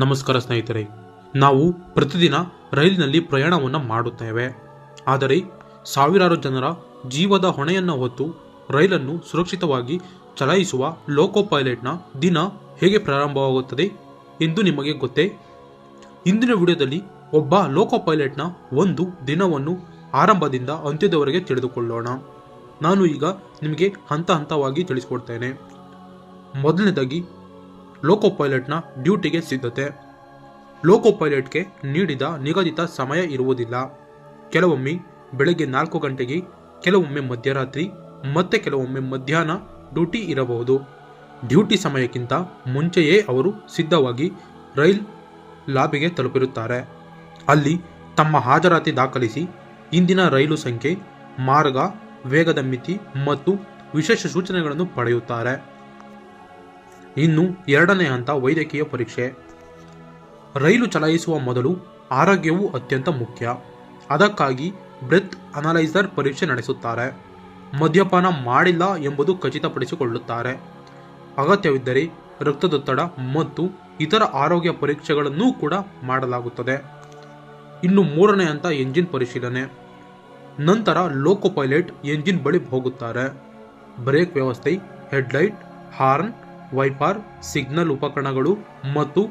ನಮಸ್ಕಾರ ಸ್ನೇಹಿತರೆ, ನಾವು ಪ್ರತಿದಿನ ರೈಲಿನಲ್ಲಿ ಪ್ರಯಾಣವನ್ನು ಮಾಡುತ್ತೇವೆ. ಆದರೆ ಸಾವಿರಾರು ಜನರ ಜೀವದ ಹೊಣೆಯನ್ನು ಹೊತ್ತು ರೈಲನ್ನು ಸುರಕ್ಷಿತವಾಗಿ ಚಲಾಯಿಸುವ ಲೋಕೋ ಪೈಲಟ್ನ ದಿನ ಹೇಗೆ ಪ್ರಾರಂಭವಾಗುತ್ತದೆ ಎಂದು ನಿಮಗೆ ಗೊತ್ತೇ? ಇಂದಿನ ವಿಡಿಯೋದಲ್ಲಿ ಒಬ್ಬ ಲೋಕೋ ಪೈಲಟ್ನ ಒಂದು ದಿನವನ್ನು ಆರಂಭದಿಂದ ಅಂತ್ಯದವರೆಗೆ ತಿಳಿದುಕೊಳ್ಳೋಣ. ನಾನು ಈಗ ನಿಮಗೆ ಹಂತ ಹಂತವಾಗಿ ತಿಳಿಸಿಕೊಡ್ತೇನೆ. ಮೊದಲನೇದಾಗಿ ಲೋಕೋ ಪೈಲಟ್ನ ಡ್ಯೂಟಿಗೆ ಸಿದ್ಧತೆ. ಲೋಕೋ ಪೈಲಟ್ಗೆ ನೀಡಿದ ನಿಗದಿತ ಸಮಯ ಇರುವುದಿಲ್ಲ. ಕೆಲವೊಮ್ಮೆ ಬೆಳಗ್ಗೆ 4 ಗಂಟೆಗೆ, ಕೆಲವೊಮ್ಮೆ ಮಧ್ಯರಾತ್ರಿ, ಮತ್ತೆ ಕೆಲವೊಮ್ಮೆ ಮಧ್ಯಾಹ್ನ ಡ್ಯೂಟಿ ಇರಬಹುದು. ಡ್ಯೂಟಿ ಸಮಯಕ್ಕಿಂತ ಮುಂಚೆಯೇ ಅವರು ಸಿದ್ಧವಾಗಿ ರೈಲ್ ಲಾಬಿಗೆ ತಲುಪಿರುತ್ತಾರೆ. ಅಲ್ಲಿ ತಮ್ಮ ಹಾಜರಾತಿ ದಾಖಲಿಸಿ ಇಂದಿನ ರೈಲು ಸಂಖ್ಯೆ, ಮಾರ್ಗ, ವೇಗದ ಮಿತಿ ಮತ್ತು ವಿಶೇಷ ಸೂಚನೆಗಳನ್ನು ಪಡೆಯುತ್ತಾರೆ. ಇನ್ನು ಎರಡನೇ ಹಂತ ವೈದ್ಯಕೀಯ ಪರೀಕ್ಷೆ. ರೈಲು ಚಲಾಯಿಸುವ ಮೊದಲು ಆರೋಗ್ಯವು ಅತ್ಯಂತ ಮುಖ್ಯ. ಅದಕ್ಕಾಗಿ ಬ್ರೆತ್ ಅನಲೈಸರ್ ಪರೀಕ್ಷೆ ನಡೆಸುತ್ತಾರೆ. ಮದ್ಯಪಾನ ಮಾಡಿಲ್ಲ ಎಂಬುದು ಖಚಿತಪಡಿಸಿಕೊಳ್ಳುತ್ತಾರೆ. ಅಗತ್ಯವಿದ್ದರೆ ರಕ್ತದೊತ್ತಡ ಮತ್ತು ಇತರ ಆರೋಗ್ಯ ಪರೀಕ್ಷೆಗಳನ್ನೂ ಕೂಡ ಮಾಡಲಾಗುತ್ತದೆ. ಇನ್ನು ಮೂರನೇ ಹಂತ ಎಂಜಿನ್ ಪರಿಶೀಲನೆ. ನಂತರ ಲೋಕೋ ಪೈಲಟ್ ಎಂಜಿನ್ ಬಳಿ ಹೋಗುತ್ತಾರೆ. ಬ್ರೇಕ್ ವ್ಯವಸ್ಥೆ, ಹೆಡ್ಲೈಟ್, ಹಾರ್ನ್, ವೈಪರ್, ಸಿಗ್ನಲ್ ಉಪಕರಣಗಳು ಮತ್ತು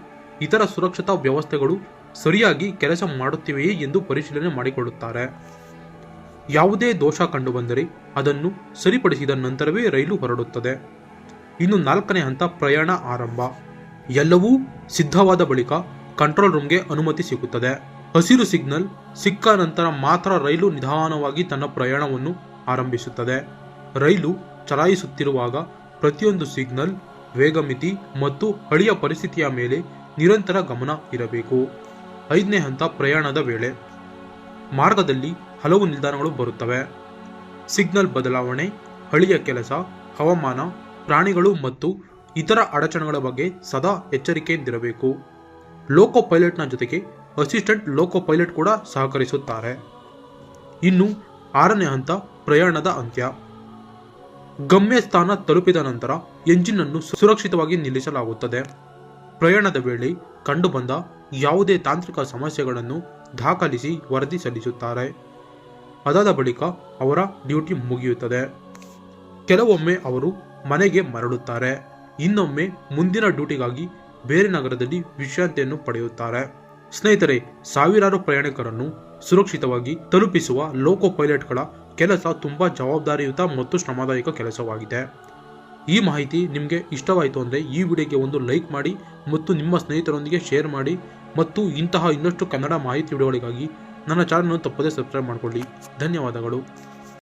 ಇತರ ಸುರಕ್ಷತಾ ವ್ಯವಸ್ಥೆಗಳು ಸರಿಯಾಗಿ ಕೆಲಸ ಮಾಡುತ್ತಿವೆಯೇ ಎಂದು ಪರಿಶೀಲನೆ ಮಾಡಿಕೊಳ್ಳುತ್ತಾರೆ. ಯಾವುದೇ ದೋಷ ಕಂಡುಬಂದರೆ ಅದನ್ನು ಸರಿಪಡಿಸಿದ ನಂತರವೇ ರೈಲು ಹೊರಡುತ್ತದೆ. ಇನ್ನು ನಾಲ್ಕನೇ ಹಂತ ಪ್ರಯಾಣ ಆರಂಭ. ಎಲ್ಲವೂ ಸಿದ್ಧವಾದ ಬಳಿಕ ಕಂಟ್ರೋಲ್ ರೂಮ್ಗೆ ಅನುಮತಿ ಸಿಗುತ್ತದೆ. ಹಸಿರು ಸಿಗ್ನಲ್ ಸಿಕ್ಕ ನಂತರ ಮಾತ್ರ ರೈಲು ನಿಧಾನವಾಗಿ ತನ್ನ ಪ್ರಯಾಣವನ್ನು ಆರಂಭಿಸುತ್ತದೆ. ರೈಲು ಚಲಾಯಿಸುತ್ತಿರುವಾಗ ಪ್ರತಿಯೊಂದು ಸಿಗ್ನಲ್, ವೇಗಮಿತಿ ಮತ್ತು ಹಳಿಯ ಪರಿಸ್ಥಿತಿಯ ಮೇಲೆ ನಿರಂತರ ಗಮನ ಇರಬೇಕು. ಐದನೇ ಹಂತ ಪ್ರಯಾಣದ ವೇಳೆ. ಮಾರ್ಗದಲ್ಲಿ ಹಲವು ನಿಲ್ದಾಣಗಳು ಬರುತ್ತವೆ. ಸಿಗ್ನಲ್ ಬದಲಾವಣೆ, ಹಳಿಯ ಕೆಲಸ, ಹವಾಮಾನ, ಪ್ರಾಣಿಗಳು ಮತ್ತು ಇತರ ಅಡಚಣೆಗಳ ಬಗ್ಗೆ ಸದಾ ಎಚ್ಚರಿಕೆಯಿಂದಿರಬೇಕು. ಲೋಕೋ ಪೈಲಟ್ನ ಜೊತೆಗೆ ಅಸಿಸ್ಟೆಂಟ್ ಲೋಕೋ ಪೈಲಟ್ ಕೂಡ ಸಹಕರಿಸುತ್ತಾರೆ. ಇನ್ನು ಆರನೇ ಹಂತ ಪ್ರಯಾಣದ ಅಂತ್ಯ. ಗಮ್ಯಸ್ಥಾನ ತಲುಪಿದ ನಂತರ ಎಂಜಿನ್ ಅನ್ನು ಸುರಕ್ಷಿತವಾಗಿ ನಿಲ್ಲಿಸಲಾಗುತ್ತದೆ. ಪ್ರಯಾಣದ ವೇಳೆ ಕಂಡುಬಂದ ಯಾವುದೇ ತಾಂತ್ರಿಕ ಸಮಸ್ಯೆಗಳನ್ನು ದಾಖಲಿಸಿ ವರದಿ ಸಲ್ಲಿಸುತ್ತಾರೆ. ಅದಾದ ಬಳಿಕ ಅವರ ಡ್ಯೂಟಿ ಮುಗಿಯುತ್ತದೆ. ಕೆಲವೊಮ್ಮೆ ಅವರು ಮನೆಗೆ ಮರಳುತ್ತಾರೆ. ಇನ್ನೊಮ್ಮೆ ಮುಂದಿನ ಡ್ಯೂಟಿಗಾಗಿ ಬೇರೆ ನಗರದಲ್ಲಿ ವಿಶ್ರಾಂತಿಯನ್ನು ಪಡೆಯುತ್ತಾರೆ. ಸ್ನೇಹಿತರೆ, ಸಾವಿರಾರು ಪ್ರಯಾಣಿಕರನ್ನು ಸುರಕ್ಷಿತವಾಗಿ ತಲುಪಿಸುವ ಲೋಕೋ ಪೈಲಟ್ಗಳ ಕೆಲಸ ತುಂಬಾ ಜವಾಬ್ದಾರಿಯುತ ಮತ್ತು ಶ್ರಮದಾಯಕ ಕೆಲಸವಾಗಿದೆ. ಈ ಮಾಹಿತಿ ನಿಮಗೆ ಇಷ್ಟವಾಯಿತು ಅಂದರೆ ಈ ವಿಡಿಯೋಗೆ ಒಂದು ಲೈಕ್ ಮಾಡಿ ಮತ್ತು ನಿಮ್ಮ ಸ್ನೇಹಿತರೊಂದಿಗೆ ಶೇರ್ ಮಾಡಿ. ಮತ್ತು ಇಂತಹ ಇನ್ನಷ್ಟು ಕನ್ನಡ ಮಾಹಿತಿ ವಿಡಿಯೋಗಳಿಗಾಗಿ ನನ್ನ ಚಾನಲ್ ತಪ್ಪದೇ ಸಬ್ಸ್ಕ್ರೈಬ್ ಮಾಡಿಕೊಳ್ಳಿ. ಧನ್ಯವಾದಗಳು.